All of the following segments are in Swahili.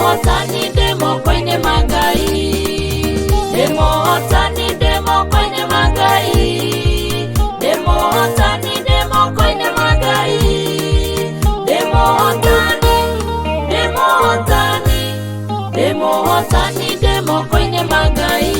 Ndimuhotani demo kwenye magai. Ndimuhotani demo kwenye magai. Ndimuhotani demo kwenye magai. Ndimuhotani, Ndimuhotani, Ndimuhotani demo kwenye magai.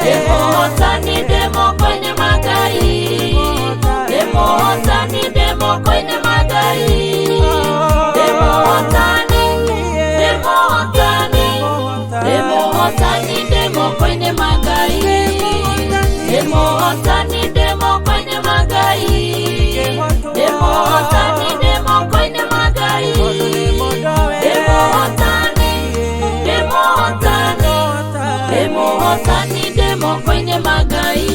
Ndimuhotani demo kwenye magai. Ndimuhotani demo kwenye magai. Ndimuhotani, Ndimuhotani, Ndimuhotani demo kwenye magai. Ndimuhotani demo kwenye magai. Ndimuhotani demo kwenye magai. Ndimuhotani, Ndimuhotani, Ndimuhotani demo kwenye magai.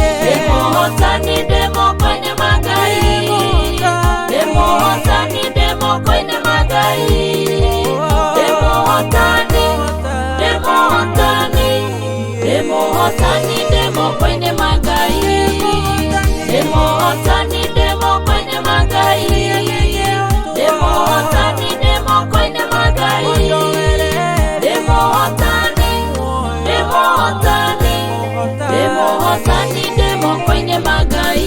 Ndimuhotani demo kwenye magai. Ndimuhotani demo kwenye magai. Ndimuhotani, Ndimuhotani, Ndimuhotani demo kwenye magai. Ndimuhotani demo kwenye magai. Ndimuhotani demo kwenye magai. Ndimuhotani, Ndimuhotani, Ndimuhotani demo kwenye magai.